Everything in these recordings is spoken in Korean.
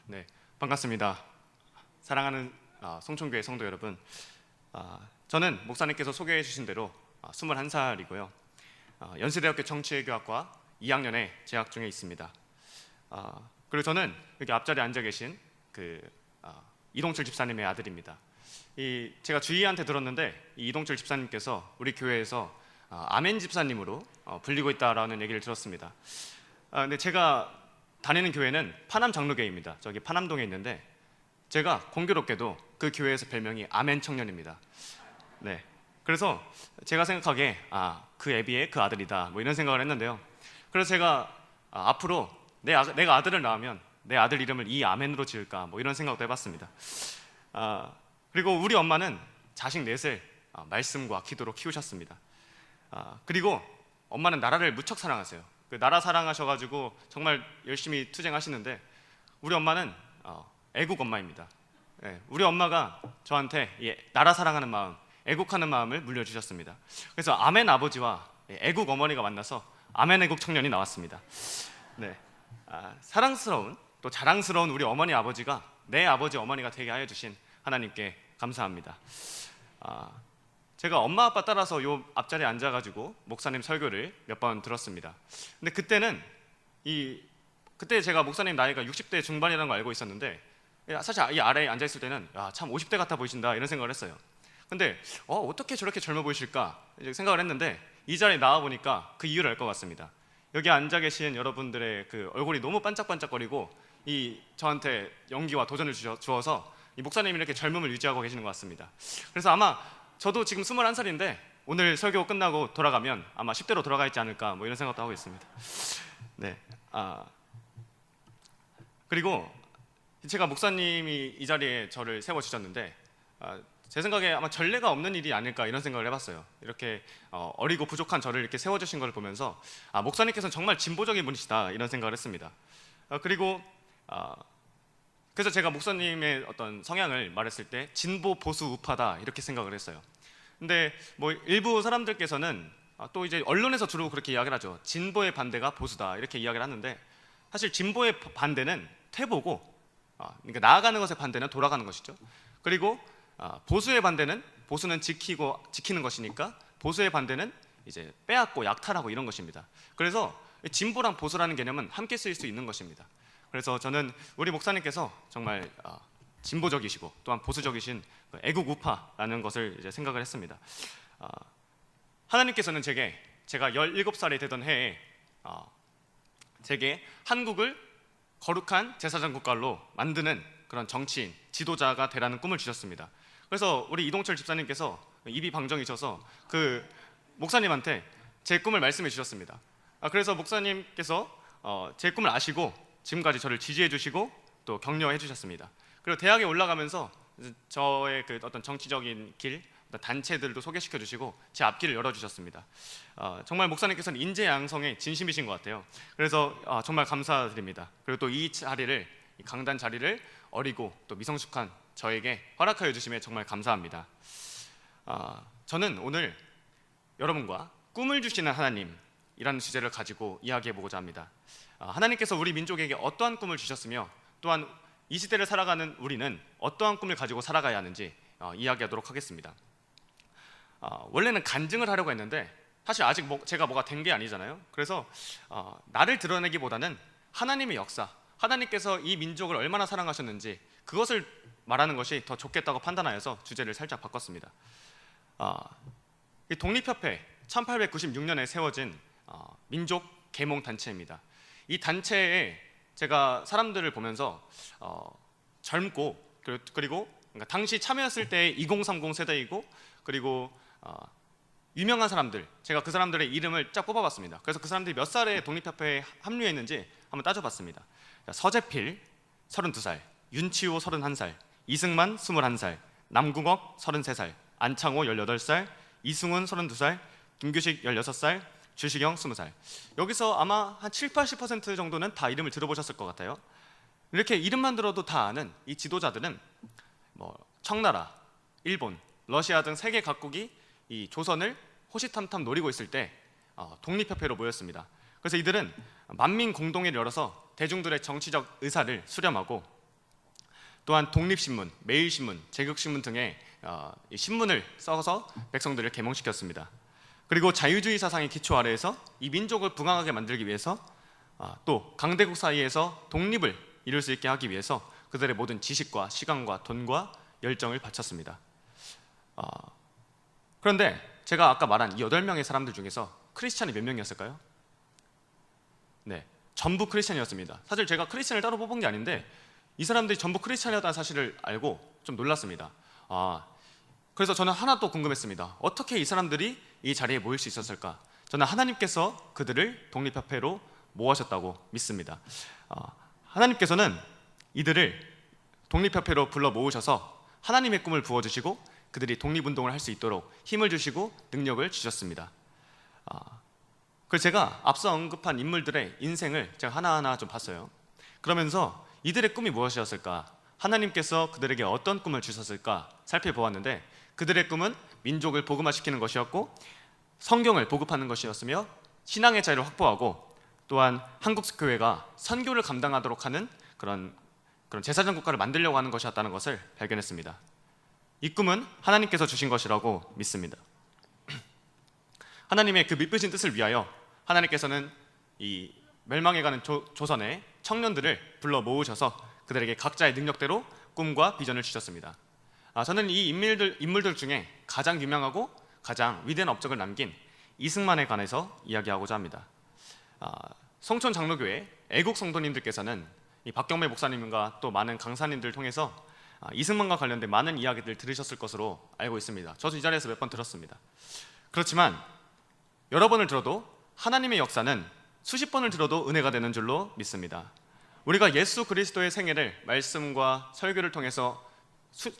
네, 반갑습니다. 사랑하는 송천교회 성도 여러분, 저는 목사님께서 소개해 주신 대로 21살이고요. 연세대학교 정치외교학과 2학년에 재학 중에 있습니다. 그리고 저는 여기 앞자리에 앉아 계신 이동철 집사님의 아들입니다. 제가 주희한테 들었는데 이 이동철 집사님께서 우리 교회에서 아멘 집사님으로 불리고 있다라는 얘기를 들었습니다. 근데 제가 다니는 교회는 파남 장로교회입니다. 저기 파남동에 있는데 제가 공교롭게도 그 교회에서 별명이 아멘 청년입니다. 네, 그래서 제가 생각하기에 그 애비의 그 아들이다 뭐 이런 생각을 했는데요. 그래서 제가 앞으로 내가 아들을 낳으면 내 아들 이름을 이 아멘으로 지을까 뭐 이런 생각도 해봤습니다. 그리고 우리 엄마는 자식 넷을 말씀과 기도로 키우셨습니다. 그리고 엄마는 나라를 무척 사랑하세요. 그 나라 사랑하셔가지고 정말 열심히 투쟁하시는데 우리 엄마는 애국 엄마입니다. 네, 우리 엄마가 저한테 이 나라 사랑하는 마음, 애국하는 마음을 물려주셨습니다. 그래서 아멘 아버지와 애국 어머니가 만나서 아멘 애국 청년이 나왔습니다. 네, 사랑스러운 또 자랑스러운 우리 어머니 아버지가 내 아버지 어머니가 되게 하여 주신 하나님께 감사합니다. 제가 엄마 아빠 따라서 요 앞자리에 앉아가지고 목사님 설교를 몇 번 들었습니다. 근데 그때 제가 목사님 나이가 60대 중반이라는 걸 알고 있었는데 사실 이 아래에 앉아 있을 때는 참 50대 같아 보이신다 이런 생각을 했어요. 근데 어떻게 저렇게 젊어 보이실까 이제 생각을 했는데 이 자리에 나와 보니까 그 이유를 알 것 같습니다. 여기 앉아 계신 여러분들의 그 얼굴이 너무 반짝반짝거리고 저한테 용기와 도전을 주어서 이 목사님이 이렇게 젊음을 유지하고 계시는 것 같습니다. 그래서 아마 저도 지금 21살인데 오늘 설교 끝나고 돌아가면 아마 10대로 돌아가 있지 않을까 뭐 이런 생각도 하고 있습니다. 네, 그리고 제가 목사님이 이 자리에 저를 세워주셨는데 제 생각에 아마 전례가 없는 일이 아닐까 이런 생각을 해봤어요. 이렇게 어리고 부족한 저를 이렇게 세워주신 걸 보면서 목사님께서는 정말 진보적인 분이시다 이런 생각을 했습니다. 그리고 그래서 제가 목사님의 어떤 성향을 말했을 때 진보 보수 우파다 이렇게 생각을 했어요. 근데 뭐 일부 사람들께서는 또 이제 언론에서 주로 그렇게 이야기를 하죠. 진보의 반대가 보수다 이렇게 이야기를 하는데 사실 진보의 반대는 퇴보고 그러니까 나아가는 것의 반대는 돌아가는 것이죠. 그리고 보수는 지키는 것이니까 보수의 반대는 이제 빼앗고 약탈하고 이런 것입니다. 그래서 진보랑 보수라는 개념은 함께 쓰일 수 있는 것입니다. 그래서 저는 우리 목사님께서 정말 진보적이시고 또한 보수적이신 애국 우파라는 것을 이제 생각을 했습니다. 하나님께서는 제가 17살이 되던 해에 제게 한국을 거룩한 제사장 국가로 만드는 그런 정치인, 지도자가 되라는 꿈을 주셨습니다. 그래서 우리 이동철 집사님께서 입이 방정이셔서 그 목사님한테 제 꿈을 말씀해 주셨습니다. 그래서 목사님께서 제 꿈을 아시고 지금까지 저를 지지해 주시고 또 격려해 주셨습니다. 그리고 대학에 올라가면서 저의 그 어떤 정치적인 길, 단체들도 소개시켜 주시고 제 앞길을 열어주셨습니다. 정말 목사님께서는 인재 양성에 진심이신 것 같아요. 그래서 정말 감사드립니다. 그리고 또 이 강단 자리를 어리고 또 미성숙한 저에게 허락하여 주심에 정말 감사합니다. 저는 오늘 여러분과 꿈을 주시는 하나님이라는 주제를 가지고 이야기해 보고자 합니다. 하나님께서 우리 민족에게 어떠한 꿈을 주셨으며 또한 이 시대를 살아가는 우리는 어떠한 꿈을 가지고 살아가야 하는지 이야기하도록 하겠습니다. 원래는 간증을 하려고 했는데 사실 아직 제가 뭐가 된 게 아니잖아요. 그래서 나를 드러내기보다는 하나님의 역사, 하나님께서 이 민족을 얼마나 사랑하셨는지 그것을 말하는 것이 더 좋겠다고 판단하여서 주제를 살짝 바꿨습니다. 이 독립협회 1896년에 세워진 민족 계몽 단체입니다. 이 단체에 제가 사람들을 보면서 젊고 그리고 그러니까 당시 참여했을 때 2030 세대이고 그리고 유명한 사람들, 제가 그 사람들의 이름을 쫙 뽑아봤습니다. 그래서 그 사람들이 몇 살에 독립협회에 합류했는지 한번 따져봤습니다. 서재필 32살, 윤치호 31살, 이승만 21살, 남궁옥 33살, 안창호 18살, 이승훈 32살, 김규식 16살, 주시경 20살. 여기서 아마 한 70-80% 정도는 다 이름을 들어보셨을 것 같아요. 이렇게 이름만 들어도 다 아는 이 지도자들은 청나라, 일본, 러시아 등 세계 각국이 이 조선을 호시탐탐 노리고 있을 때 독립협회로 모였습니다. 그래서 이들은 만민 공동회를 열어서 대중들의 정치적 의사를 수렴하고 또한 독립신문, 매일신문, 제국신문 등의 이 신문을 써서 백성들을 계몽시켰습니다. 그리고 자유주의 사상의 기초 아래에서 이 민족을 부강하게 만들기 위해서 또 강대국 사이에서 독립을 이룰 수 있게 하기 위해서 그들의 모든 지식과 시간과 돈과 열정을 바쳤습니다. 그런데 제가 아까 말한 이 8명의 사람들 중에서 크리스찬이 몇 명이었을까요? 네, 전부 크리스찬이었습니다. 사실 제가 크리스찬을 따로 뽑은 게 아닌데 이 사람들이 전부 크리스찬이었다는 사실을 알고 좀 놀랐습니다. 그래서 저는 하나 또 궁금했습니다. 어떻게 이 사람들이 이 자리에 모일 수 있었을까? 저는 하나님께서 그들을 독립협회로 모으셨다고 믿습니다. 하나님께서는 이들을 독립협회로 불러 모으셔서 하나님의 꿈을 부어주시고 그들이 독립운동을 할 수 있도록 힘을 주시고 능력을 주셨습니다. 그래서 제가 앞서 언급한 인물들의 인생을 제가 하나하나 좀 봤어요. 그러면서 이들의 꿈이 무엇이었을까? 하나님께서 그들에게 어떤 꿈을 주셨을까? 살펴보았는데 그들의 꿈은 민족을 복음화시키는 것이었고 성경을 보급하는 것이었으며 신앙의 자유를 확보하고 또한 한국 교회가 선교를 감당하도록 하는 그런 제사장 국가를 만들려고 하는 것이었다는 것을 발견했습니다. 이 꿈은 하나님께서 주신 것이라고 믿습니다. 하나님의 그 미쁘신 뜻을 위하여 하나님께서는 이 멸망해가는 조선의 청년들을 불러 모으셔서 그들에게 각자의 능력대로 꿈과 비전을 주셨습니다. 저는 이 인물들 중에 가장 유명하고 가장 위대한 업적을 남긴 이승만에 관해서 이야기하고자 합니다. 송촌 장로교회 애국 성도님들께서는 이 박경매 목사님과 또 많은 강사님들 통해서 이승만과 관련된 많은 이야기들을 들으셨을 것으로 알고 있습니다. 저도 이 자리에서 몇 번 들었습니다. 그렇지만 여러 번을 들어도 하나님의 역사는 수십 번을 들어도 은혜가 되는 줄로 믿습니다. 우리가 예수 그리스도의 생애를 말씀과 설교를 통해서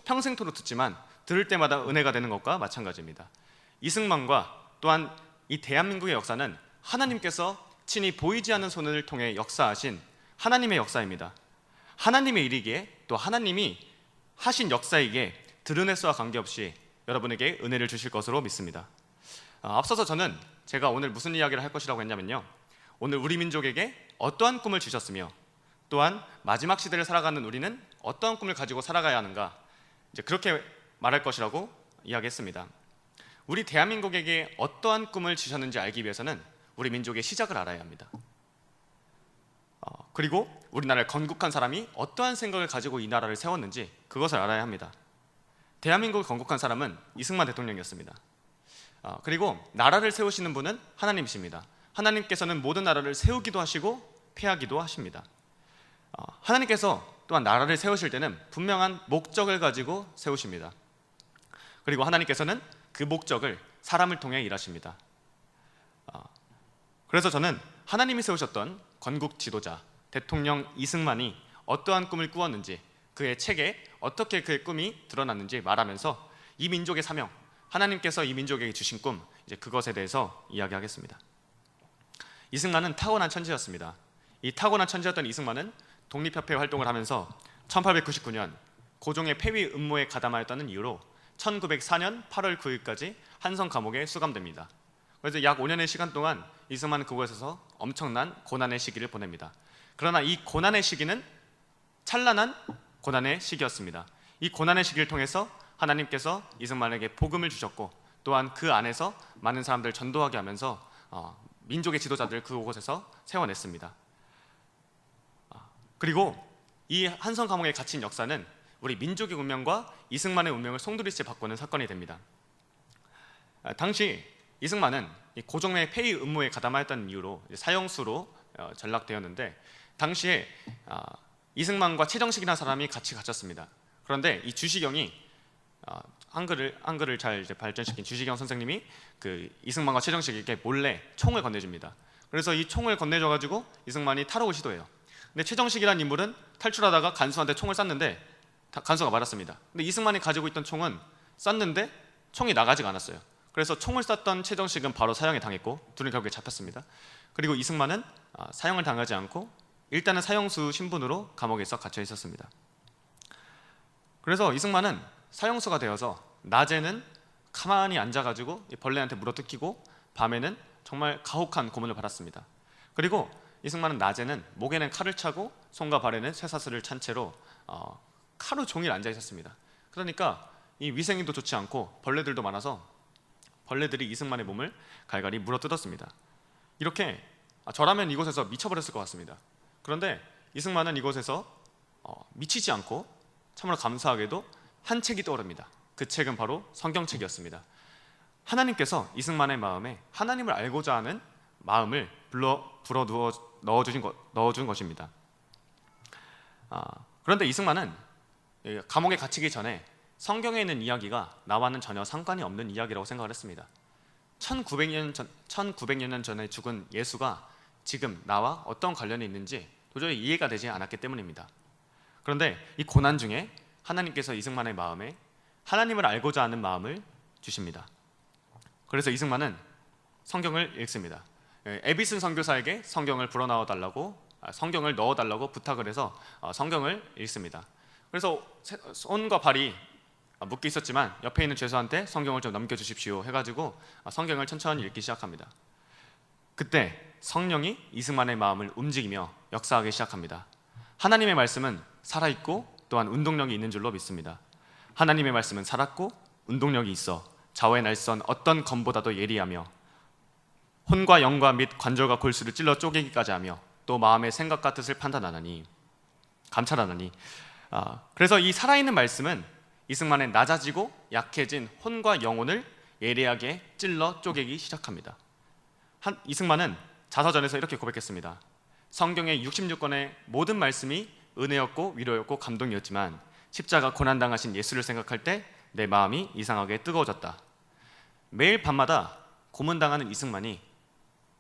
평생토록 듣지만 들을 때마다 은혜가 되는 것과 마찬가지입니다. 이승만과 또한 이 대한민국의 역사는 하나님께서 친히 보이지 않는 손을 통해 역사하신 하나님의 역사입니다. 하나님의 일이기에 또 하나님이 하신 역사이기에 들은 횟수와 관계없이 여러분에게 은혜를 주실 것으로 믿습니다. 앞서서 저는 제가 오늘 무슨 이야기를 할 것이라고 했냐면요, 오늘 우리 민족에게 어떠한 꿈을 주셨으며 또한 마지막 시대를 살아가는 우리는 어떠한 꿈을 가지고 살아가야 하는가, 이제 그렇게 말할 것이라고 이야기했습니다. 우리 대한민국에게 어떠한 꿈을 주셨는지 알기 위해서는 우리 민족의 시작을 알아야 합니다. 그리고 우리나라를 건국한 사람이 어떠한 생각을 가지고 이 나라를 세웠는지 그것을 알아야 합니다. 대한민국을 건국한 사람은 이승만 대통령이었습니다. 그리고 나라를 세우시는 분은 하나님이십니다. 하나님께서는 모든 나라를 세우기도 하시고 폐하기도 하십니다. 하나님께서 또한 나라를 세우실 때는 분명한 목적을 가지고 세우십니다. 그리고 하나님께서는 그 목적을 사람을 통해 일하십니다. 그래서 저는 하나님이 세우셨던 건국 지도자 대통령 이승만이 어떠한 꿈을 꾸었는지, 그의 책에 어떻게 그의 꿈이 드러났는지 말하면서 이 민족의 사명, 하나님께서 이 민족에게 주신 꿈, 이제 그것에 대해서 이야기하겠습니다. 이승만은 타고난 천재였습니다. 이 타고난 천재였던 이승만은 독립협회 활동을 하면서 1899년 고종의 폐위 음모에 가담하였다는 이유로 1904년 8월 9일까지 한성 감옥에 수감됩니다. 그래서 약 5년의 시간 동안 이승만은 그곳에서 엄청난 고난의 시기를 보냅니다. 그러나 이 고난의 시기는 찬란한 고난의 시기였습니다. 이 고난의 시기를 통해서 하나님께서 이승만에게 복음을 주셨고 또한 그 안에서 많은 사람들을 전도하게 하면서 민족의 지도자들을 그곳에서 세워냈습니다. 그리고 이 한성 감옥에 갇힌 역사는 우리 민족의 운명과 이승만의 운명을 송두리째 바꾸는 사건이 됩니다. 당시 이승만은 고종의 폐위 음모에 가담하였다는 이유로 사형수로 전락되었는데 당시에 이승만과 최정식이라는 사람이 같이 갇혔습니다. 그런데 이 주시경이 한글을 잘 발전시킨 주시경 선생님이 그 이승만과 최정식에게 몰래 총을 건네줍니다. 그래서 이 총을 건네줘가지고 이승만이 탈옥을 시도해요. 근데 최정식이라는 인물은 탈출하다가 간수한테 총을 쐈는데 간수가 맞았습니다. 근데 이승만이 가지고 있던 총은 쐈는데 총이 나가지가 않았어요. 그래서 총을 쐈던 최정식은 바로 사형에 당했고 둘은 결국에 잡혔습니다. 그리고 이승만은 사형을 당하지 않고 일단은 사형수 신분으로 감옥에서 갇혀 있었습니다. 그래서 이승만은 사형수가 되어서 낮에는 가만히 앉아가지고 벌레한테 물어뜯기고 밤에는 정말 가혹한 고문을 받았습니다. 그리고 이승만은 낮에는 목에는 칼을 차고 손과 발에는 쇠사슬을 찬 채로 하루 종일 앉아 있었습니다. 그러니까 이 위생도 좋지 않고 벌레들도 많아서 벌레들이 이승만의 몸을 갈갈이 물어뜯었습니다. 이렇게 저라면 이곳에서 미쳐버렸을 것 같습니다. 그런데 이승만은 이곳에서 미치지 않고 참으로 감사하게도 한 책이 떠오릅니다. 그 책은 바로 성경책이었습니다. 하나님께서 이승만의 마음에 하나님을 알고자 하는 마음을 불어 넣어준 것입니다. 그런데 이승만은 감옥에 갇히기 전에 성경에 있는 이야기가 나와는 전혀 상관이 없는 이야기라고 생각을 했습니다. 1900여 년 전에 죽은 예수가 지금 나와 어떤 관련이 있는지 도저히 이해가 되지 않았기 때문입니다. 그런데 이 고난 중에 하나님께서 이승만의 마음에 하나님을 알고자 하는 마음을 주십니다. 그래서 이승만은 성경을 읽습니다. 에비슨 선교사에게 성경을 성경을 넣어달라고 부탁을 해서 성경을 읽습니다. 그래서 손과 발이 묶여 있었지만 옆에 있는 죄수한테 성경을 좀 넘겨주십시오 해가지고 성경을 천천히 읽기 시작합니다. 그때 성령이 이승만의 마음을 움직이며 역사하기 시작합니다. 하나님의 말씀은 살아있고 또한 운동력이 있는 줄로 믿습니다. 하나님의 말씀은 살았고 운동력이 있어 좌우의 날선 어떤 검보다도 예리하며 혼과 영과 및 관절과 골수를 찔러 쪼개기까지 하며 또 마음의 생각과 뜻을 감찰하나니 그래서 이 살아있는 말씀은 이승만의 낮아지고 약해진 혼과 영혼을 예리하게 찔러 쪼개기 시작합니다. 이승만은 자서전에서 이렇게 고백했습니다. 성경의 66권의 모든 말씀이 은혜였고 위로였고 감동이었지만 십자가 고난당하신 예수를 생각할 때 내 마음이 이상하게 뜨거워졌다. 매일 밤마다 고문당하는 이승만이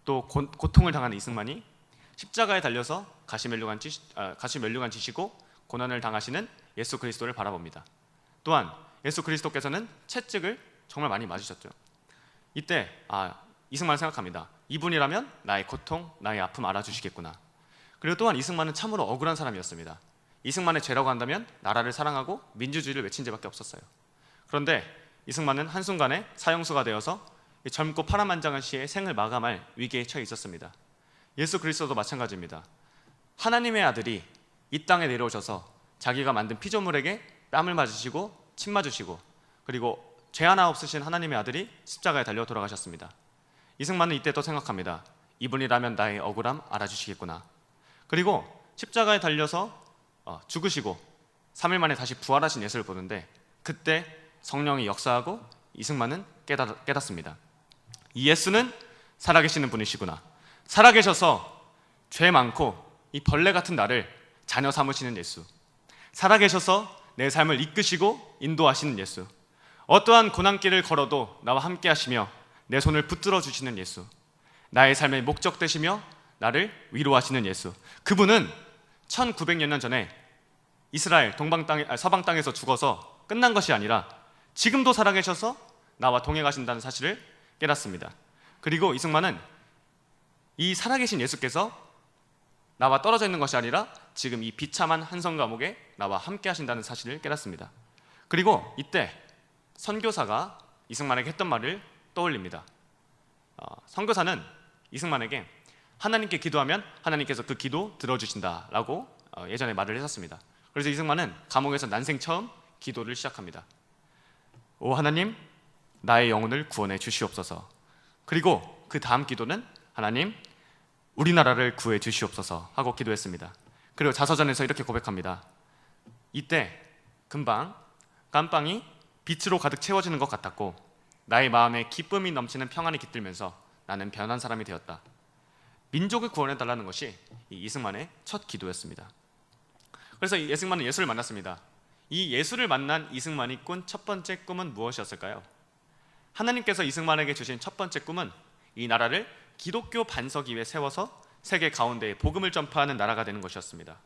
또 고통을 당하는 이승만이 십자가에 달려서 가시면류관 지시고 고난을 당하시는 예수 그리스도를 바라봅니다. 또한 예수 그리스도께서는 채찍을 정말 많이 맞으셨죠. 이때 이승만은 생각합니다. 이분이라면 나의 고통, 나의 아픔 알아주시겠구나. 그리고 또한 이승만은 참으로 억울한 사람이었습니다. 이승만의 죄라고 한다면 나라를 사랑하고 민주주의를 외친 죄밖에 없었어요. 그런데 이승만은 한순간에 사형수가 되어서 젊고 파란만장한 시의 생을 마감할 위기에 처해 있었습니다. 예수 그리스도도 마찬가지입니다. 하나님의 아들이 이 땅에 내려오셔서 자기가 만든 피조물에게 뺨을 맞으시고 침 맞으시고 그리고 죄 하나 없으신 하나님의 아들이 십자가에 달려 돌아가셨습니다. 이승만은 이때 또 생각합니다. 이분이라면 나의 억울함 알아주시겠구나. 그리고 십자가에 달려서 죽으시고 3일 만에 다시 부활하신 예수를 보는데 그때 성령이 역사하고 이승만은 깨닫습니다. 이 예수는 살아계시는 분이시구나. 살아계셔서 죄 많고 이 벌레 같은 나를 자녀 삼으시는 예수, 살아계셔서 내 삶을 이끄시고 인도하시는 예수, 어떠한 고난길을 걸어도 나와 함께 하시며 내 손을 붙들어 주시는 예수, 나의 삶의 목적 되시며 나를 위로하시는 예수. 그분은 1900여 년 전에 이스라엘 서방 땅에서 죽어서 끝난 것이 아니라 지금도 살아계셔서 나와 동행하신다는 사실을 깨닫습니다. 그리고 이승만은 이 살아계신 예수께서 나와 떨어져 있는 것이 아니라 지금 이 비참한 한성 감옥에 나와 함께 하신다는 사실을 깨닫습니다. 그리고 이때 선교사가 이승만에게 했던 말을 떠올립니다. 선교사는 이승만에게 하나님께 기도하면 하나님께서 그 기도 들어주신다라고 예전에 말을 했었습니다. 그래서 이승만은 감옥에서 난생 처음 기도를 시작합니다. 오 하나님, 나의 영혼을 구원해 주시옵소서. 그리고 그 다음 기도는 하나님, 우리나라를 구해 주시옵소서 하고 기도했습니다. 그리고 자서전에서 이렇게 고백합니다. 이때 금방 깜빵이 빛으로 가득 채워지는 것 같았고 나의 마음에 기쁨이 넘치는 평안이 깃들면서 나는 변한 사람이 되었다. 민족을 구원해달라는 것이 이승만의 첫 기도였습니다. 그래서 이승만은 예수를 만났습니다. 이 예수를 만난 이승만이 꾼 첫 번째 꿈은 무엇이었을까요? 하나님께서 이승만에게 주신 첫 번째 꿈은 이 나라를 기독교 반석 위에 세워서 세계 가운데에 복음을 전파하는 나라가 되는 것이었습니다.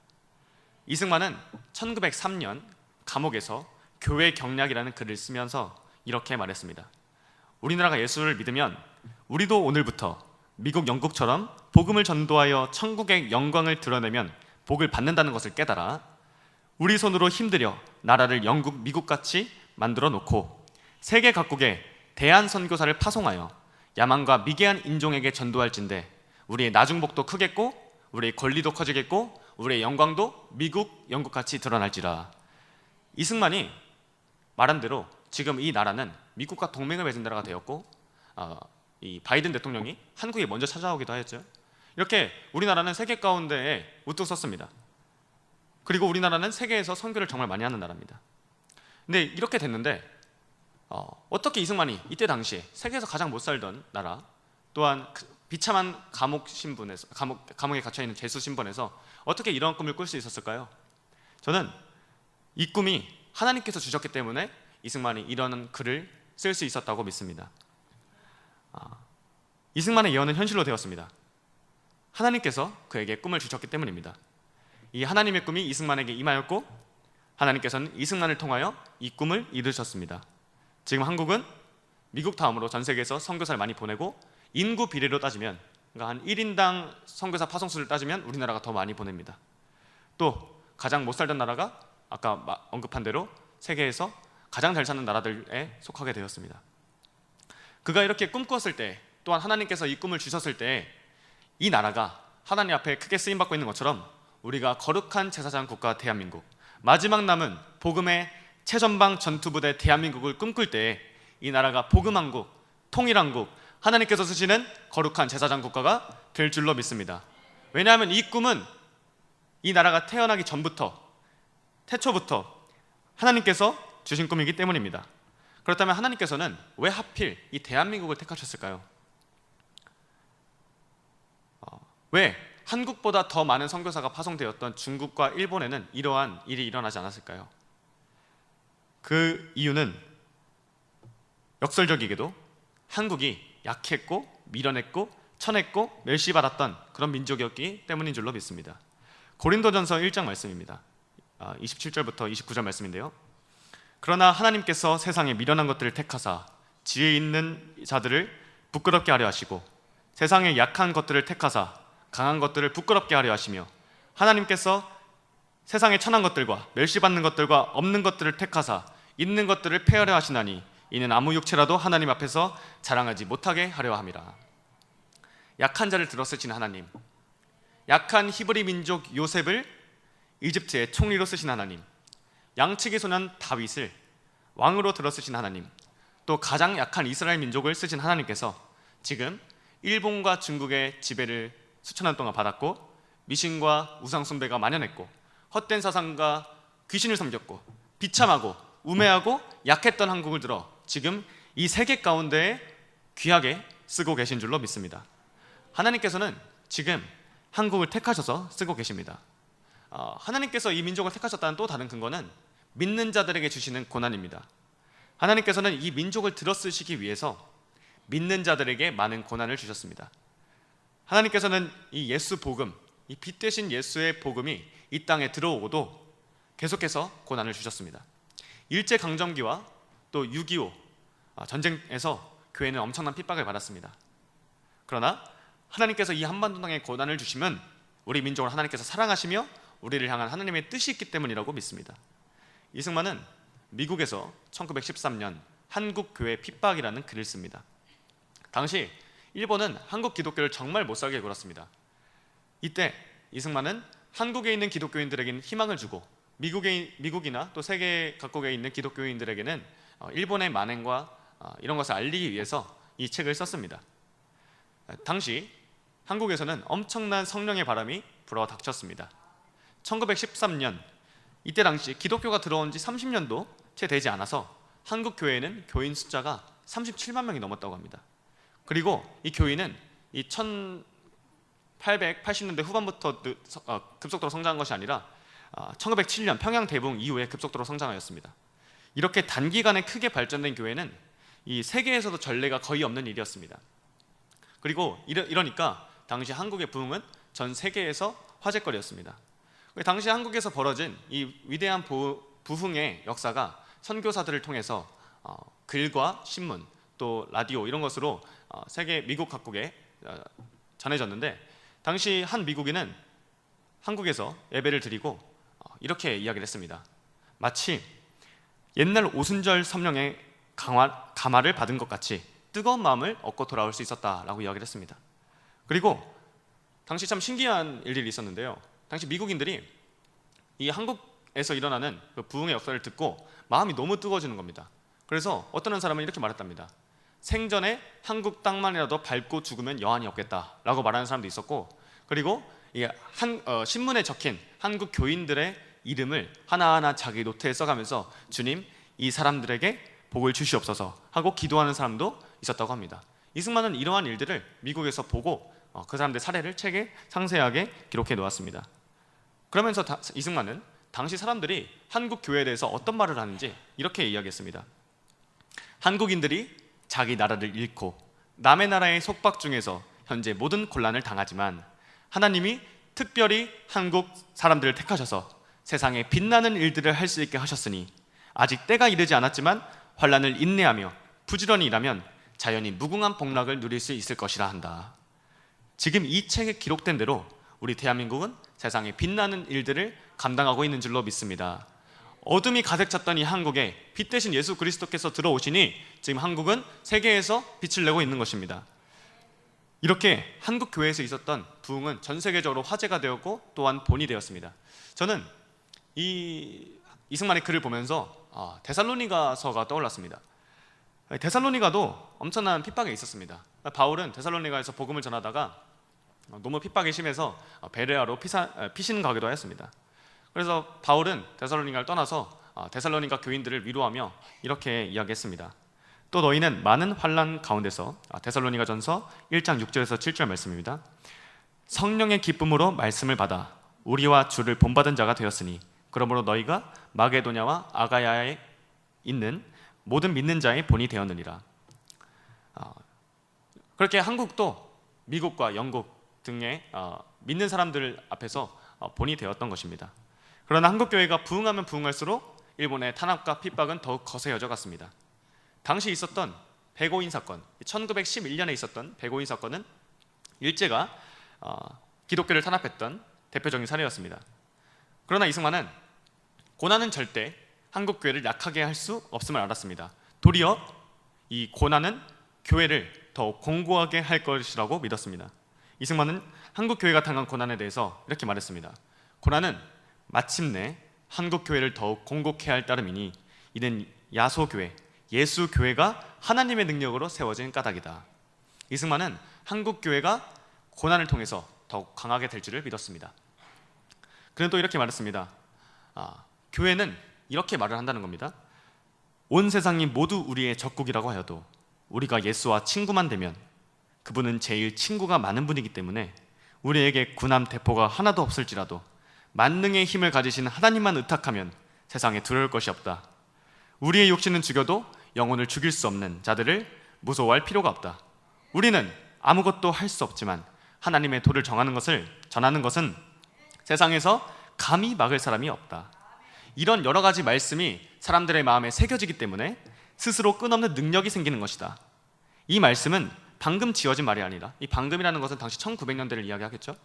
이승만은 1903년 감옥에서 교회 경략이라는 글을 쓰면서 이렇게 말했습니다. 우리나라가 예수를 믿으면 우리도 오늘부터 미국, 영국처럼 복음을 전도하여 천국의 영광을 드러내면 복을 받는다는 것을 깨달아 우리 손으로 힘들여 나라를 영국, 미국같이 만들어 놓고 세계 각국에 대한 선교사를 파송하여 야만과 미개한 인종에게 전도할진대 우리의 나중복도 크겠고 우리의 권리도 커지겠고 우리의 영광도 미국, 영국같이 드러날지라. 이승만이 말한 대로 지금 이 나라는 미국과 동맹을 맺은 나라가 되었고 이 바이든 대통령이 한국에 먼저 찾아오기도 하였죠. 이렇게 우리나라는 세계 가운데에 우뚝 섰습니다. 그리고 우리나라는 세계에서 선교를 정말 많이 하는 나라입니다. 근데 이렇게 됐는데 어떻게 이승만이 이때 당시에 세계에서 가장 못 살던 나라, 또한 비참한 감옥 신분에서 감옥에 갇혀 있는 죄수 신분에서 어떻게 이런 꿈을 꿀 수 있었을까요? 저는 이 꿈이 하나님께서 주셨기 때문에 이승만이 이런 글을 쓸 수 있었다고 믿습니다. 이승만의 예언은 현실로 되었습니다. 하나님께서 그에게 꿈을 주셨기 때문입니다. 이 하나님의 꿈이 이승만에게 임하였고 하나님께서는 이승만을 통하여 이 꿈을 이루셨습니다. 지금 한국은 미국 다음으로 전 세계에서 선교사를 많이 보내고 인구 비례로 따지면, 그러니까 한 1인당 선교사 파송수를 따지면 우리나라가 더 많이 보냅니다. 또 가장 못 살던 나라가 아까 언급한 대로 세계에서 가장 잘 사는 나라들에 속하게 되었습니다. 그가 이렇게 꿈꾸었을 때, 또한 하나님께서 이 꿈을 주셨을 때 이 나라가 하나님 앞에 크게 쓰임받고 있는 것처럼 우리가 거룩한 제사장 국가 대한민국, 마지막 남은 복음의 최전방 전투부대 대한민국을 꿈꿀 때 이 나라가 복음왕국, 통일왕국, 하나님께서 쓰시는 거룩한 제사장 국가가 될 줄로 믿습니다. 왜냐하면 이 꿈은 이 나라가 태어나기 전부터, 태초부터 하나님께서 주신 꿈이기 때문입니다. 그렇다면 하나님께서는 왜 하필 이 대한민국을 택하셨을까요? 왜 한국보다 더 많은 선교사가 파송되었던 중국과 일본에는 이러한 일이 일어나지 않았을까요? 그 이유는 역설적이게도 한국이 약했고 밀어냈고 쳐냈고 멸시받았던 그런 민족이었기 때문인 줄로 믿습니다. 고린도전서 1장 말씀입니다. 27절부터 29절 말씀인데요. 그러나 하나님께서 세상에 미련한 것들을 택하사 지혜 있는 자들을 부끄럽게 하려 하시고 세상에 약한 것들을 택하사 강한 것들을 부끄럽게 하려 하시며 하나님께서 세상에 천한 것들과 멸시받는 것들과 없는 것들을 택하사 있는 것들을 폐하려 하시나니 이는 아무 육체라도 하나님 앞에서 자랑하지 못하게 하려 함이라. 약한 자를 들어쓰신 하나님, 약한 히브리 민족 요셉을 이집트의 총리로 쓰신 하나님, 양치기 소년 다윗을 왕으로 들어쓰신 하나님, 또 가장 약한 이스라엘 민족을 쓰신 하나님께서 지금 일본과 중국의 지배를 수천 년 동안 받았고 미신과 우상 숭배가 만연했고 헛된 사상과 귀신을 섬겼고 비참하고 우매하고 약했던 한국을 들어 지금 이 세계 가운데에 귀하게 쓰고 계신 줄로 믿습니다. 하나님께서는 지금 한국을 택하셔서 쓰고 계십니다. 하나님께서 이 민족을 택하셨다는 또 다른 근거는 믿는 자들에게 주시는 고난입니다. 하나님께서는 이 민족을 들어쓰시기 위해서 믿는 자들에게 많은 고난을 주셨습니다. 하나님께서는 이 예수 복음, 이 빛 대신 예수의 복음이 이 땅에 들어오고도 계속해서 고난을 주셨습니다. 일제강점기와 또 6.25 전쟁에서 교회는 엄청난 핍박을 받았습니다. 그러나 하나님께서 이 한반도 땅에 고난을 주시면 우리 민족을 하나님께서 사랑하시며 우리를 향한 하나님의 뜻이 있기 때문이라고 믿습니다. 이승만은 미국에서 1913년 한국교회 핍박이라는 글을 씁니다. 당시 일본은 한국 기독교를 정말 못살게 굴었습니다. 이때 이승만은 한국에 있는 기독교인들에게는 희망을 주고 미국이나 또 세계 각국에 있는 기독교인들에게는 일본의 만행과 이런 것을 알리기 위해서 이 책을 썼습니다. 당시 한국에서는 엄청난 성령의 바람이 불어 닥쳤습니다. 1913년 이때 당시 기독교가 들어온 지 30년도 채 되지 않아서 한국 교회에는 교인 숫자가 37만 명이 넘었다고 합니다. 그리고 이 교인은 이 1880년대 후반부터 급속도로 성장한 것이 아니라 1907년 평양 대붕 이후에 급속도로 성장하였습니다. 이렇게 단기간에 크게 발전된 교회는 이 세계에서도 전례가 거의 없는 일이었습니다. 그리고 이러니까 당시 한국의 부흥은 전 세계에서 화제거리였습니다. 당시 한국에서 벌어진 이 위대한 부흥의 역사가 선교사들을 통해서 글과 신문 또 라디오 이런 것으로 세계 미국 각국에 전해졌는데 당시 한 미국인은 한국에서 예배를 드리고 이렇게 이야기를 했습니다. 마치 옛날 오순절 성령의 감화를 받은 것 같이 뜨거운 마음을 얻고 돌아올 수 있었다라고 이야기를 했습니다. 그리고 당시 참 신기한 일들이 있었는데요. 당시 미국인들이 이 한국 한국에서 일어나는 그 부흥의 역사를 듣고 마음이 너무 뜨거워지는 겁니다. 그래서 어떤 사람은 이렇게 말했답니다. 생전에 한국 땅만이라도 밟고 죽으면 여한이 없겠다라고 말하는 사람도 있었고, 그리고 이 신문에 적힌 한국 교인들의 이름을 하나하나 자기 노트에 써가면서 주님, 이 사람들에게 복을 주시옵소서 하고 기도하는 사람도 있었다고 합니다. 이승만은 이러한 일들을 미국에서 보고 그 사람들의 사례를 책에 상세하게 기록해 놓았습니다. 그러면서 이승만은 당시 사람들이 한국 교회에 대해서 어떤 말을 하는지 이렇게 이야기했습니다. 한국인들이 자기 나라를 잃고 남의 나라의 속박 중에서 현재 모든 곤란을 당하지만 하나님이 특별히 한국 사람들을 택하셔서 세상에 빛나는 일들을 할 수 있게 하셨으니 아직 때가 이르지 않았지만 환난을 인내하며 부지런히 일하면 자연히 무궁한 복락을 누릴 수 있을 것이라 한다. 지금 이 책에 기록된 대로 우리 대한민국은 세상에 빛나는 일들을 감당하고 있는 줄로 믿습니다. 어둠이 가득 찼던 이 한국에 빛 대신 예수 그리스도께서 들어오시니 지금 한국은 세계에서 빛을 내고 있는 것입니다. 이렇게 한국 교회에서 있었던 부흥은 전 세계적으로 화제가 되었고 또한 본이 되었습니다. 저는 이승만의 글을 보면서 데살로니가서가 떠올랐습니다. 데살로니가도 엄청난 핍박에 있었습니다. 바울은 데살로니가에서 복음을 전하다가 너무 핍박이 심해서 베레아로 피신 가기도 했습니다. 그래서 바울은 데살로니가를 떠나서 데살로니가 교인들을 위로하며 이렇게 이야기했습니다. 또 너희는 많은 환난 가운데서, 데살로니가전서 1장 6절에서 7절 말씀입니다. 성령의 기쁨으로 말씀을 받아 우리와 주를 본받은 자가 되었으니 그러므로 너희가 마게도냐와 아가야에 있는 모든 믿는 자의 본이 되었느니라. 그렇게 한국도 미국과 영국 등의 믿는 사람들 앞에서 본이 되었던 것입니다. 그러나 한국교회가 부흥하면 부흥할수록 일본의 탄압과 핍박은 더욱 거세어져 갔습니다. 당시 있었던 백오인 사건, 1911년에 있었던 백오인 사건은 일제가 기독교를 탄압했던 대표적인 사례였습니다. 그러나 이승만은 고난은 절대 한국교회를 약하게 할 수 없음을 알았습니다. 도리어 이 고난은 교회를 더욱 공고하게 할 것이라고 믿었습니다. 이승만은 한국교회가 당한 고난에 대해서 이렇게 말했습니다. 고난은 마침내 한국교회를 더욱 공고케 할 따름이니 이는 야소교회, 예수교회가 하나님의 능력으로 세워진 까닭이다. 이승만은 한국교회가 고난을 통해서 더욱 강하게 될 줄을 믿었습니다. 그는 또 이렇게 말했습니다. 교회는 이렇게 말을 한다는 겁니다. 온 세상이 모두 우리의 적국이라고 하여도 우리가 예수와 친구만 되면 그분은 제일 친구가 많은 분이기 때문에 우리에게 군함 대포가 하나도 없을지라도 만능의 힘을 가지신 하나님만 의탁하면 세상에 두려울 것이 없다. 우리의 육신은 죽여도 영혼을 죽일 수 없는 자들을 무서워할 필요가 없다. 우리는 아무것도 할 수 없지만 하나님의 도를 전하는 것은 세상에서 감히 막을 사람이 없다. 이런 여러 가지 말씀이 사람들의 마음에 새겨지기 때문에 스스로 끝없는 능력이 생기는 것이다. 이 말씀은 방금 지어진 말이 아니라, 이 방금이라는 것은 당시 1900년대를 이야기하겠죠.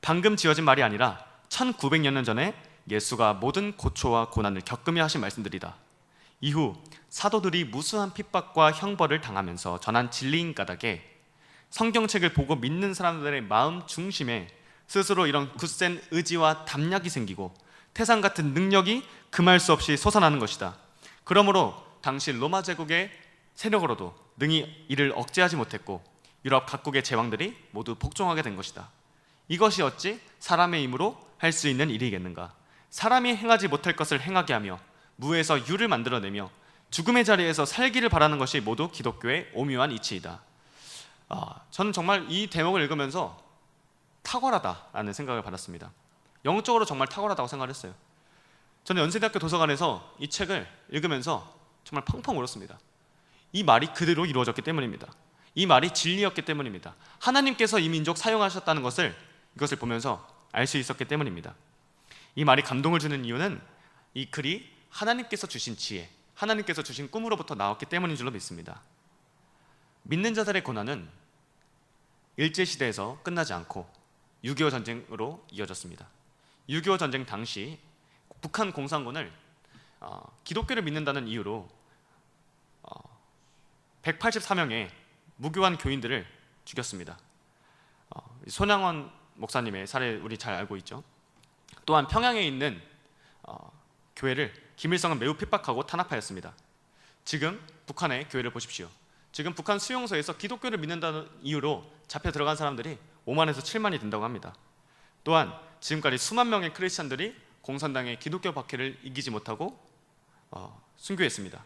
방금 지어진 말이 아니라 1900년 전에 예수가 모든 고초와 고난을 겪으며 하신 말씀들이다. 이후 사도들이 무수한 핍박과 형벌을 당하면서 전한 진리인 까닭에 성경책을 보고 믿는 사람들의 마음 중심에 스스로 이런 굳센 의지와 담력이 생기고 태산 같은 능력이 금할 수 없이 솟아나는 것이다. 그러므로 당시 로마 제국의 세력으로도 능히 이를 억제하지 못했고 유럽 각국의 제왕들이 모두 복종하게 된 것이다. 이것이 어찌 사람의 힘으로 할 수 있는 일이겠는가? 사람이 행하지 못할 것을 행하게 하며 무에서 유를 만들어내며 죽음의 자리에서 살기를 바라는 것이 모두 기독교의 오묘한 이치이다. 저는 정말 이 대목을 읽으면서 탁월하다라는 생각을 받았습니다. 영적으로 정말 탁월하다고 생각을 했어요. 저는 연세대학교 도서관에서 이 책을 읽으면서 정말 펑펑 울었습니다. 이 말이 그대로 이루어졌기 때문입니다. 이 말이 진리였기 때문입니다. 하나님께서 이 민족 사용하셨다는 것을 이것을 보면서 알 수 있었기 때문입니다. 이 말이 감동을 주는 이유는 이 글이 하나님께서 주신 지혜, 하나님께서 주신 꿈으로부터 나왔기 때문인 줄로 믿습니다. 믿는 자들의 고난은 일제시대에서 끝나지 않고 6.25 전쟁으로 이어졌습니다. 6.25 전쟁 당시 북한 공산군을 기독교를 믿는다는 이유로 184명의 무교한 교인들을 죽였습니다. 손양원 목사님의 사례 우리 잘 알고 있죠. 또한 평양에 있는 교회를 김일성은 매우 핍박하고 탄압하였습니다. 지금 북한의 교회를 보십시오. 지금 북한 수용소에서 기독교를 믿는다는 이유로 잡혀 들어간 사람들이 5만에서 7만이 된다고 합니다. 또한 지금까지 수만 명의 크리스찬들이 공산당의 기독교 박해를 이기지 못하고 순교했습니다.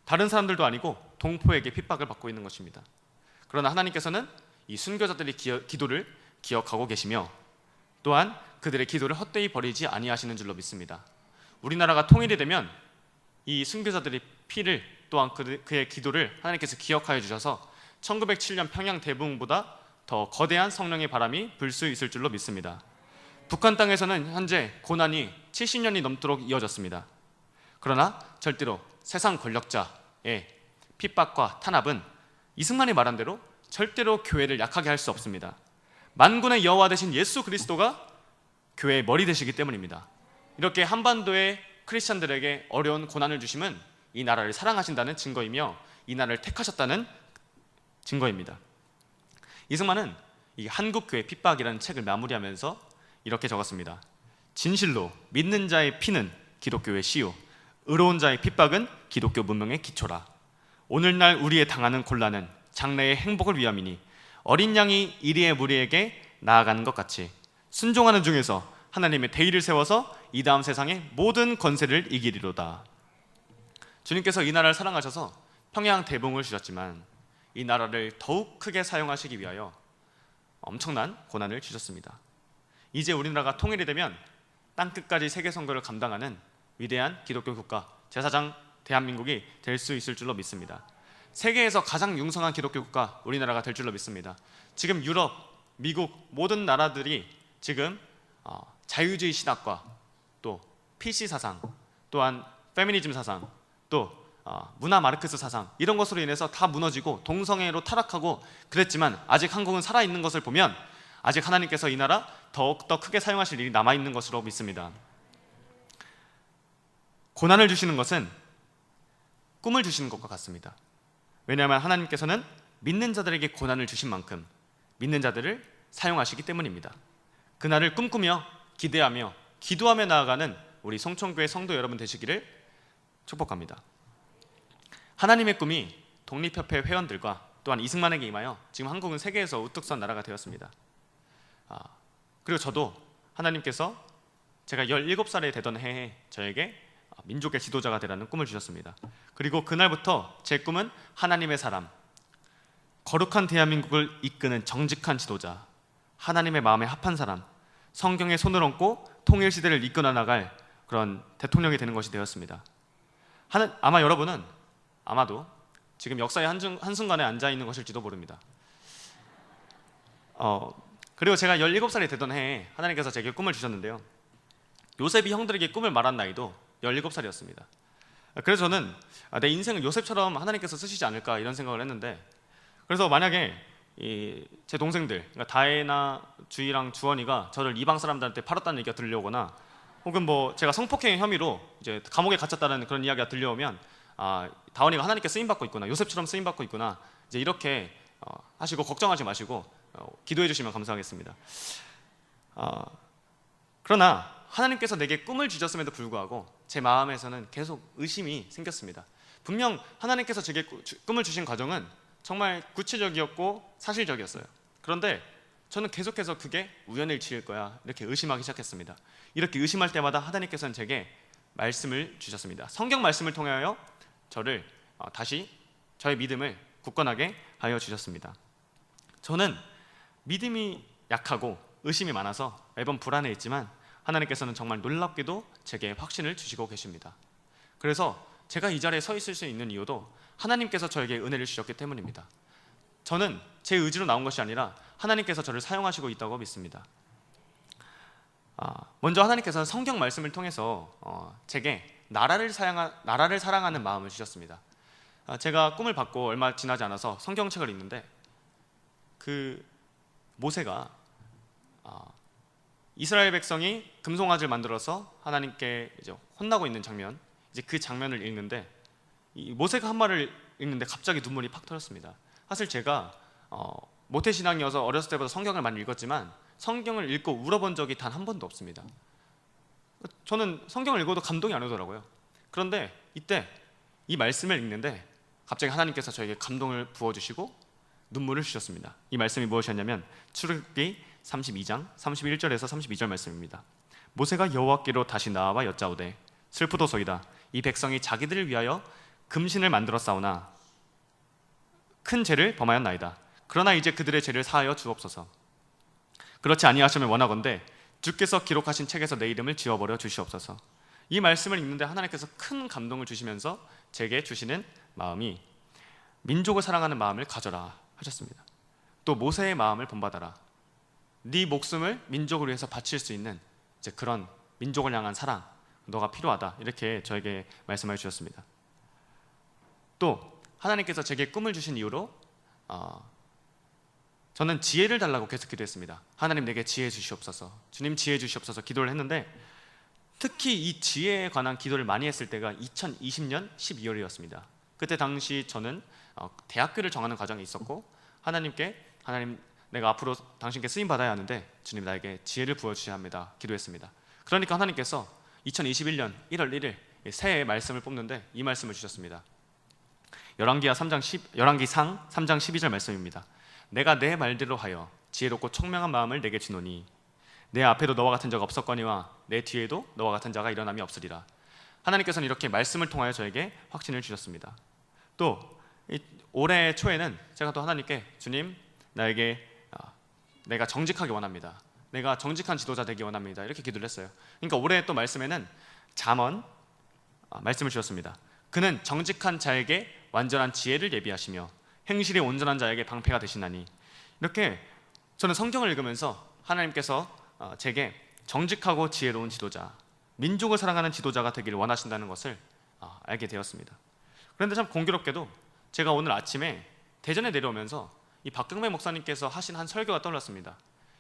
다른 사람들도 아니고 동포에게 핍박을 받고 있는 것입니다. 그러나 하나님께서는 이 순교자들의 기도를 기억하고 계시며 또한 그들의 기도를 헛되이 버리지 아니하시는 줄로 믿습니다. 우리나라가 통일이 되면 이 순교자들의 피를 또한 그의 기도를 하나님께서 기억하여 주셔서 1907년 평양 대붕보다 더 거대한 성령의 바람이 불 수 있을 줄로 믿습니다. 북한 땅에서는 현재 고난이 70년이 넘도록 이어졌습니다. 그러나 절대로 세상 권력자의 핍박과 탄압은 이승만이 말한 대로 절대로 교회를 약하게 할 수 없습니다. 만군의 여호와 되신 예수 그리스도가 교회의 머리 되시기 때문입니다. 이렇게 한반도의 크리스찬들에게 어려운 고난을 주심은 이 나라를 사랑하신다는 증거이며 이 나라를 택하셨다는 증거입니다. 이승만은 이 한국교회 핍박이라는 책을 마무리하면서 이렇게 적었습니다. 진실로 믿는 자의 피는 기독교의 시요, 의로운 자의 핍박은 기독교 문명의 기초라. 오늘날 우리의 당하는 곤란은 장래의 행복을 위함이니 어린 양이 이리의 무리에게 나아가는 것 같이 순종하는 중에서 하나님의 대의를 세워서 이 다음 세상의 모든 권세를 이기리로다. 주님께서 이 나라를 사랑하셔서 평양 대붕을 주셨지만 이 나라를 더욱 크게 사용하시기 위하여 엄청난 고난을 주셨습니다. 이제 우리나라가 통일이 되면 땅끝까지 세계 선교를 감당하는 위대한 기독교 국가 제사장 대한민국이 될 수 있을 줄로 믿습니다. 세계에서 가장 융성한 기독교 국가 우리나라가 될 줄로 믿습니다. 지금 유럽, 미국 모든 나라들이 지금 자유주의 신학과 또 PC 사상 또한 페미니즘 사상 또 문화 마르크스 사상 이런 것으로 인해서 다 무너지고 동성애로 타락하고 그랬지만 아직 한국은 살아있는 것을 보면 아직 하나님께서 이 나라 더욱더 크게 사용하실 일이 남아있는 것으로 믿습니다. 고난을 주시는 것은 꿈을 주시는 것과 같습니다. 왜냐하면 하나님께서는 믿는 자들에게 고난을 주신 만큼 믿는 자들을 사용하시기 때문입니다. 그날을 꿈꾸며 기대하며 기도하며 나아가는 우리 송천교회 성도 여러분 되시기를 축복합니다. 하나님의 꿈이 독립협회 회원들과 또한 이승만에게 임하여 지금 한국은 세계에서 우뚝 선 나라가 되었습니다. 그리고 저도 하나님께서 제가 17살이 되던 해에 저에게 민족의 지도자가 되라는 꿈을 주셨습니다. 그리고 그날부터 제 꿈은 하나님의 사람, 거룩한 대한민국을 이끄는 정직한 지도자, 하나님의 마음에 합한 사람, 성경에 손을 얹고 통일시대를 이끌어 나갈 그런 대통령이 되는 것이 되었습니다. 아마 여러분은 아마도 지금 역사의 한순간에 앉아있는 것일지도 모릅니다. 그리고 제가 17살이 되던 해에 하나님께서 제게 꿈을 주셨는데요, 요셉이 형들에게 꿈을 말한 나이도 17살이었습니다. 그래서 저는 내 인생을 요셉처럼 하나님께서 쓰시지 않을까 이런 생각을 했는데, 그래서 만약에 제 동생들, 그러니까 다혜나 주희랑 주원이가 저를 이방 사람들한테 팔았다는 얘기가 들려오거나 혹은 뭐 제가 성폭행 혐의로 이제 감옥에 갇혔다는 그런 이야기가 들려오면 다원이가 하나님께 쓰임받고 있구나, 요셉처럼 쓰임받고 있구나, 이제 이렇게 하시고 걱정하지 마시고 기도해 주시면 감사하겠습니다. 그러나 하나님께서 내게 꿈을 주셨음에도 불구하고 제 마음에서는 계속 의심이 생겼습니다. 분명 하나님께서 제게 꿈을 주신 과정은 정말 구체적이었고 사실적이었어요. 그런데 저는 계속해서 그게 우연일치일 거야 이렇게 의심하기 시작했습니다. 이렇게 의심할 때마다 하나님께서는 제게 말씀을 주셨습니다. 성경 말씀을 통하여 저를 다시 저의 믿음을 굳건하게 하여 주셨습니다. 저는 믿음이 약하고 의심이 많아서 매번 불안해했지만 하나님께서는 정말 놀랍게도 제게 확신을 주시고 계십니다. 그래서 제가 이 자리에 서 있을 수 있는 이유도 하나님께서 저에게 은혜를 주셨기 때문입니다. 저는 제 의지로 나온 것이 아니라 하나님께서 저를 사용하시고 있다고 믿습니다. 먼저 하나님께서는 성경 말씀을 통해서 제게 나라를 사랑하는 마음을 주셨습니다. 제가 꿈을 받고 얼마 지나지 않아서 성경책을 읽는데 그 모세가 이스라엘 백성이 금송아지를 만들어서 하나님께 이제 혼나고 있는 장면, 이제 그 장면을 읽는데 이 모세가 한 말을 읽는데 갑자기 눈물이 팍 터졌습니다. 사실 제가 모태신앙이어서 어렸을 때부터 성경을 많이 읽었지만 성경을 읽고 울어본 적이 단 한 번도 없습니다. 저는 성경을 읽어도 감동이 안 오더라고요. 그런데 이때 이 말씀을 읽는데 갑자기 하나님께서 저에게 감동을 부어주시고 눈물을 주셨습니다. 이 말씀이 무엇이었냐면 출애굽기 32장 31절에서 32절 말씀입니다. 모세가 여호와께로 다시 나아와 여짜오되 슬프도소이다. 이 백성이 자기들을 위하여 금신을 만들어 싸우나 큰 죄를 범하였나이다. 그러나 이제 그들의 죄를 사하여 주옵소서. 그렇지 아니하시면 원하건대 주께서 기록하신 책에서 내 이름을 지워버려 주시옵소서. 이 말씀을 읽는데 하나님께서 큰 감동을 주시면서 제게 주시는 마음이 민족을 사랑하는 마음을 가져라 하셨습니다. 또 모세의 마음을 본받아라. 네 목숨을 민족을 위해서 바칠 수 있는 이제 그런 민족을 향한 사랑, 너가 필요하다, 이렇게 저에게 말씀해 주셨습니다. 또 하나님께서 제게 꿈을 주신 이유로 저는 지혜를 달라고 계속 기도했습니다. 하나님 내게 지혜 주시옵소서, 주님 지혜 주시옵소서 기도를 했는데 특히 이 지혜에 관한 기도를 많이 했을 때가 2020년 12월이었습니다. 그때 당시 저는 대학교를 정하는 과정에 있었고 하나님 내가 앞으로 당신께 쓰임 받아야 하는데 주님 나에게 지혜를 부어주셔야 합니다 기도했습니다. 그러니까 하나님께서 2021년 1월 1일 새해 말씀을 뽑는데 이 말씀을 주셨습니다. 열왕기상 3장 12절 말씀입니다. 내가 내 말대로 하여 지혜롭고 총명한 마음을 내게 주노니 내 앞에도 너와 같은 자가 없었거니와 내 뒤에도 너와 같은 자가 일어남이 없으리라. 하나님께서는 이렇게 말씀을 통하여 저에게 확신을 주셨습니다. 또 올해 초에는 제가 또 하나님께 주님 나에게 내가 정직하게 원합니다. 내가 정직한 지도자 되기 원합니다. 이렇게 기도를 했어요. 그러니까 올해 또 말씀에는 잠언 말씀을 주셨습니다. 그는 정직한 자에게 완전한 지혜를 예비하시며 행실이 온전한 자에게 방패가 되시나니. 이렇게 저는 성경을 읽으면서 하나님께서 제게 정직하고 지혜로운 지도자, 민족을 사랑하는 지도자가 되기를 원하신다는 것을 알게 되었습니다. 그런데 참 공교롭게도 제가 오늘 아침에 대전에 내려오면서 이 박경배 목사님께서 하신 한 설교가 떠올랐습니다.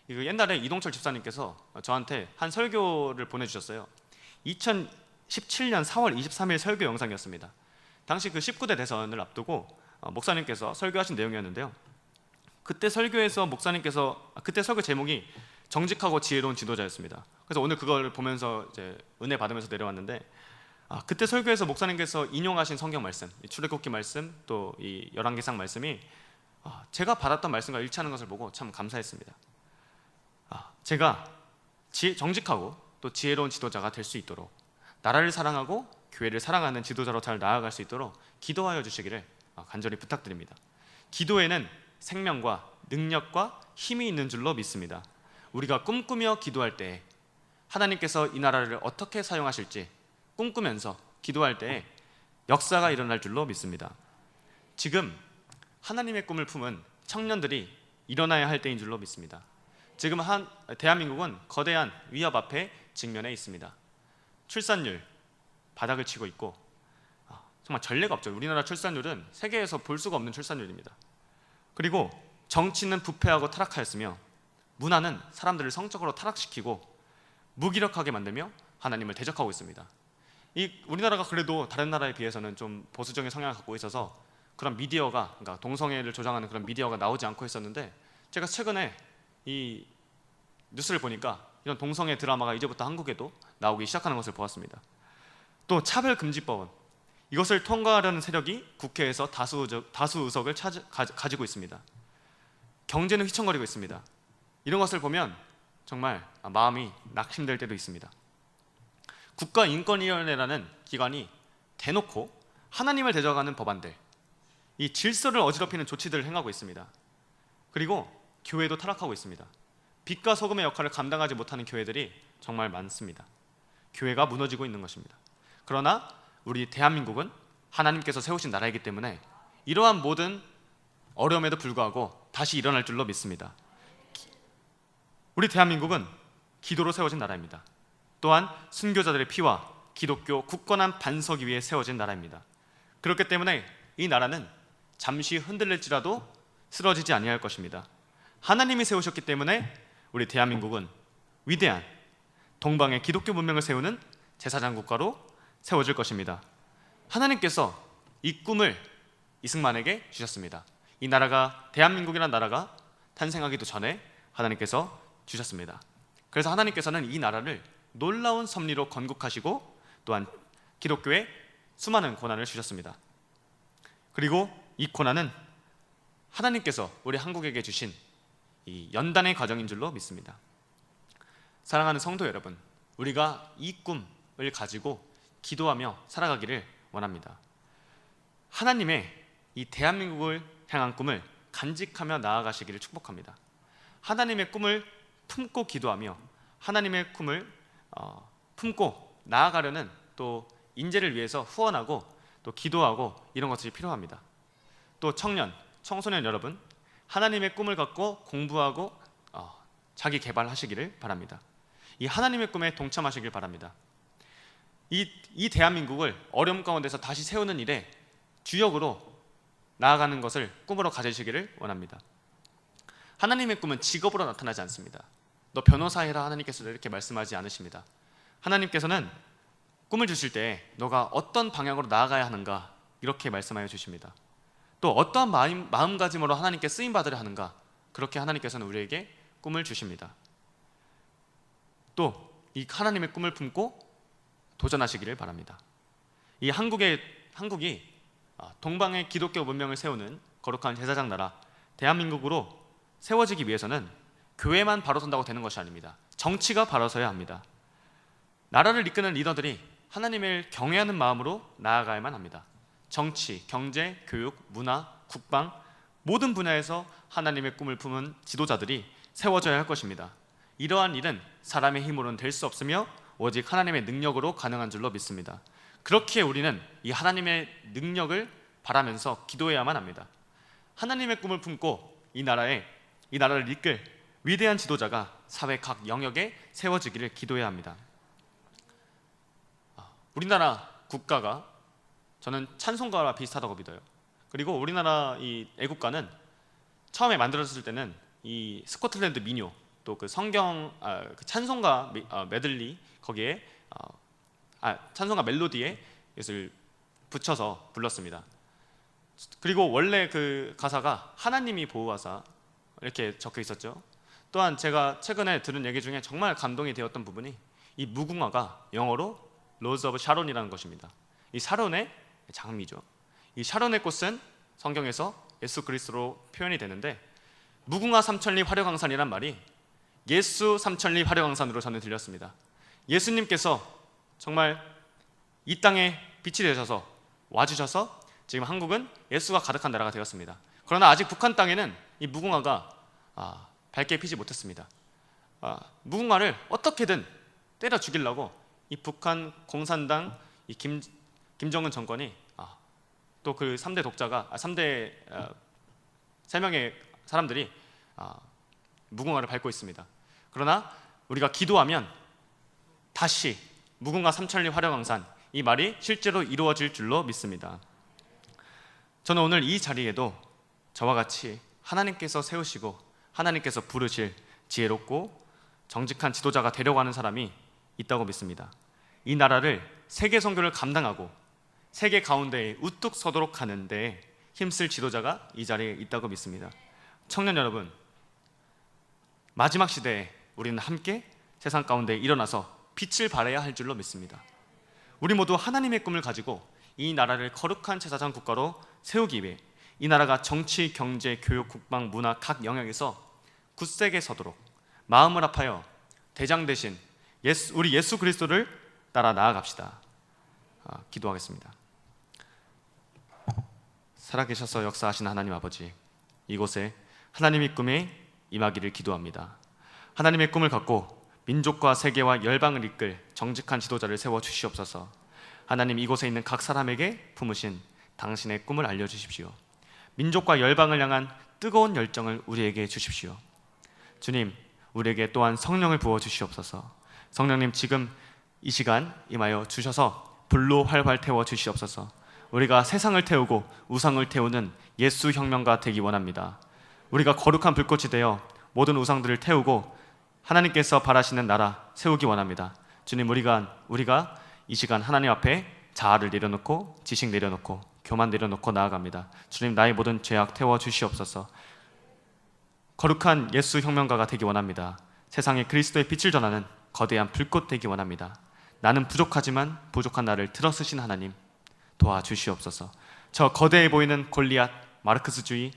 옛날에 이동철 집사님께서 저한테 한 설교를 보내주셨어요. 2017년 4월 23일 설교 영상이었습니다. 당시 그 19대 대선을 앞두고 목사님께서 설교하신 내용이었는데요. 그때 설교에서 그때 설교 제목이 정직하고 지혜로운 지도자였습니다. 그래서 오늘 그걸 보면서 이제 은혜 받으면서 내려왔는데 그때 설교에서 목사님께서 인용하신 성경 말씀, 출애굽기 말씀, 또 이 열왕기상 말씀이 제가 받았던 말씀과 일치하는 것을 보고 참 감사했습니다. 제가 정직하고 또 지혜로운 지도자가 될 수 있도록 나라를 사랑하고 교회를 사랑하는 지도자로 잘 나아갈 수 있도록 기도하여 주시기를 간절히 부탁드립니다. 기도에는 생명과 능력과 힘이 있는 줄로 믿습니다. 우리가 꿈꾸며 기도할 때 하나님께서 이 나라를 어떻게 사용하실지 꿈꾸면서 기도할 때 역사가 일어날 줄로 믿습니다. 지금 하나님의 꿈을 품은 청년들이 일어나야 할 때인 줄로 믿습니다. 지금 대한민국은 거대한 위협 앞에 직면해 있습니다. 출산율 바닥을 치고 있고 정말 전례가 없죠. 우리나라 출산율은 세계에서 볼 수가 없는 출산율입니다. 그리고 정치는 부패하고 타락하였으며 문화는 사람들을 성적으로 타락시키고 무기력하게 만들며 하나님을 대적하고 있습니다. 우리나라가 그래도 다른 나라에 비해서는 좀 보수적인 성향을 갖고 있어서 그런 미디어가, 그러니까 동성애를 조장하는 그런 미디어가 나오지 않고 있었는데 제가 최근에 이 뉴스를 보니까 이런 동성애 드라마가 이제부터 한국에도 나오기 시작하는 것을 보았습니다. 또 차별금지법은 이것을 통과하려는 세력이 국회에서 다수 의석을 가지고 있습니다. 경제는 휘청거리고 있습니다. 이런 것을 보면 정말 마음이 낙심될 때도 있습니다. 국가인권위원회라는 기관이 대놓고 하나님을 대적하는 법안들, 이 질서를 어지럽히는 조치들을 행하고 있습니다. 그리고 교회도 타락하고 있습니다. 빛과 소금의 역할을 감당하지 못하는 교회들이 정말 많습니다. 교회가 무너지고 있는 것입니다. 그러나 우리 대한민국은 하나님께서 세우신 나라이기 때문에 이러한 모든 어려움에도 불구하고 다시 일어날 줄로 믿습니다. 우리 대한민국은 기도로 세워진 나라입니다. 또한 순교자들의 피와 기독교 굳건한 반석 위에 세워진 나라입니다. 그렇기 때문에 이 나라는 잠시 흔들릴지라도 쓰러지지 아니할 것입니다. 하나님이 세우셨기 때문에 우리 대한민국은 위대한 동방의 기독교 문명을 세우는 제사장 국가로 세워질 것입니다. 하나님께서 이 꿈을 이승만에게 주셨습니다. 이 나라가, 대한민국이라는 나라가 탄생하기도 전에 하나님께서 주셨습니다. 그래서 하나님께서는 이 나라를 놀라운 섭리로 건국하시고 또한 기독교에 수많은 고난을 주셨습니다. 그리고 이 고난은 하나님께서 우리 한국에게 주신 이 연단의 과정인 줄로 믿습니다. 사랑하는 성도 여러분, 우리가 이 꿈을 가지고 기도하며 살아가기를 원합니다. 하나님의 이 대한민국을 향한 꿈을 간직하며 나아가시기를 축복합니다. 하나님의 꿈을 품고 기도하며 하나님의 꿈을 품고 나아가려는 또 인재를 위해서 후원하고 또 기도하고 이런 것들이 필요합니다. 또 청소년 여러분, 하나님의 꿈을 갖고 공부하고 자기 개발하시기를 바랍니다. 이 하나님의 꿈에 동참하시길 바랍니다. 이 대한민국을 어려움 가운데서 다시 세우는 일에 주역으로 나아가는 것을 꿈으로 가지시기를 원합니다. 하나님의 꿈은 직업으로 나타나지 않습니다. 너 변호사 해라 하나님께서 이렇게 말씀하지 않으십니다. 하나님께서는 꿈을 주실 때 너가 어떤 방향으로 나아가야 하는가 이렇게 말씀하여 주십니다. 또 어떠한 마음가짐으로 하나님께 쓰임받으려 하는가 그렇게 하나님께서는 우리에게 꿈을 주십니다. 또 이 하나님의 꿈을 품고 도전하시기를 바랍니다. 이 한국이 동방의 기독교 문명을 세우는 거룩한 제사장 나라 대한민국으로 세워지기 위해서는 교회만 바로 선다고 되는 것이 아닙니다. 정치가 바로 서야 합니다. 나라를 이끄는 리더들이 하나님을 경외하는 마음으로 나아가야만 합니다. 정치, 경제, 교육, 문화, 국방 모든 분야에서 하나님의 꿈을 품은 지도자들이 세워져야 할 것입니다. 이러한 일은 사람의 힘으로는 될 수 없으며 오직 하나님의 능력으로 가능한 줄로 믿습니다. 그렇기에 우리는 이 하나님의 능력을 바라면서 기도해야만 합니다. 하나님의 꿈을 품고 이 나라를 이끌 위대한 지도자가 사회 각 영역에 세워지기를 기도해야 합니다. 우리나라 국가가 저는 찬송가와 비슷하다고 믿어요. 그리고 우리나라 이 애국가는 처음에 만들어졌을 때는 이 스코틀랜드 민요 또 그 성경 그 찬송가 메들리 거기에 찬송가 멜로디에 이것을 붙여서 불렀습니다. 그리고 원래 그 가사가 하나님이 보호하사 이렇게 적혀 있었죠. 또한 제가 최근에 들은 얘기 중에 정말 감동이 되었던 부분이 이 무궁화가 영어로 로즈 오브 샤론이라는 것입니다. 이 샤론의 장미죠. 이 샤론의 꽃은 성경에서 예수 그리스도로 표현이 되는데 무궁화 삼천리 화려강산이란 말이 예수 삼천리 화려강산으로 저는 들렸습니다. 예수님께서 정말 이 땅에 빛이 되셔서 와주셔서 지금 한국은 예수가 가득한 나라가 되었습니다. 그러나 아직 북한 땅에는 이 무궁화가 밝게 피지 못했습니다. 무궁화를 어떻게든 때려 죽이려고 이 북한 공산당 이 김정은 정권이 또 그 3대 독자가 3대 3명의 사람들이 무궁화를 밟고 있습니다. 그러나 우리가 기도하면 다시 무궁화 삼천리 화려강산 이 말이 실제로 이루어질 줄로 믿습니다. 저는 오늘 이 자리에도 저와 같이 하나님께서 세우시고 하나님께서 부르실 지혜롭고 정직한 지도자가 되려고 하는 사람이 있다고 믿습니다. 이 나라를 세계 선교를 감당하고 세계 가운데에 우뚝 서도록 하는 데 힘쓸 지도자가 이 자리에 있다고 믿습니다. 청년 여러분, 마지막 시대에 우리는 함께 세상 가운데 일어나서 빛을 발해야 할 줄로 믿습니다. 우리 모두 하나님의 꿈을 가지고 이 나라를 거룩한 제사장 국가로 세우기 위해 이 나라가 정치, 경제, 교육, 국방, 문화 각 영역에서 굳세게 서도록 마음을 합하여 대장 대신 우리 예수 그리스도를 따라 나아갑시다. 기도하겠습니다. 살아계셔서 역사하신 하나님 아버지, 이곳에 하나님의 꿈에 임하기를 기도합니다. 하나님의 꿈을 갖고 민족과 세계와 열방을 이끌 정직한 지도자를 세워 주시옵소서. 하나님, 이곳에 있는 각 사람에게 품으신 당신의 꿈을 알려주십시오. 민족과 열방을 향한 뜨거운 열정을 우리에게 주십시오. 주님, 우리에게 또한 성령을 부어 주시옵소서. 성령님, 지금 이 시간 임하여 주셔서 불로 활활 태워 주시옵소서. 우리가 세상을 태우고 우상을 태우는 예수 혁명가 되기 원합니다. 우리가 거룩한 불꽃이 되어 모든 우상들을 태우고 하나님께서 바라시는 나라 세우기 원합니다. 주님, 우리가 이 시간 하나님 앞에 자아를 내려놓고 지식 내려놓고 교만 내려놓고 나아갑니다. 주님, 나의 모든 죄악 태워 주시옵소서. 거룩한 예수 혁명가가 되기 원합니다. 세상에 그리스도의 빛을 전하는 거대한 불꽃 되기 원합니다. 나는 부족하지만 부족한 나를 들어쓰신 하나님 도와주시옵소서. 저 거대해 보이는 골리앗, 마르크스주의,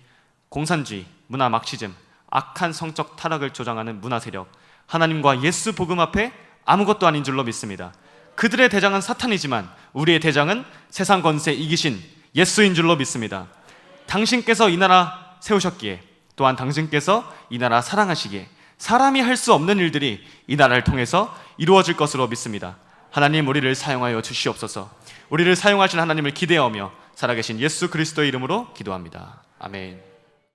공산주의, 문화 막시즘, 악한 성적 타락을 조장하는 문화 세력, 하나님과 예수 복음 앞에 아무것도 아닌 줄로 믿습니다. 그들의 대장은 사탄이지만 우리의 대장은 세상 권세 이기신 예수인 줄로 믿습니다. 당신께서 이 나라 세우셨기에, 또한 당신께서 이 나라 사랑하시기에 사람이 할 수 없는 일들이 이 나라를 통해서 이루어질 것으로 믿습니다. 하나님, 우리를 사용하여 주시옵소서. 우리를 사용하신 하나님을 기대하며 살아계신 예수 그리스도의 이름으로 기도합니다. 아멘.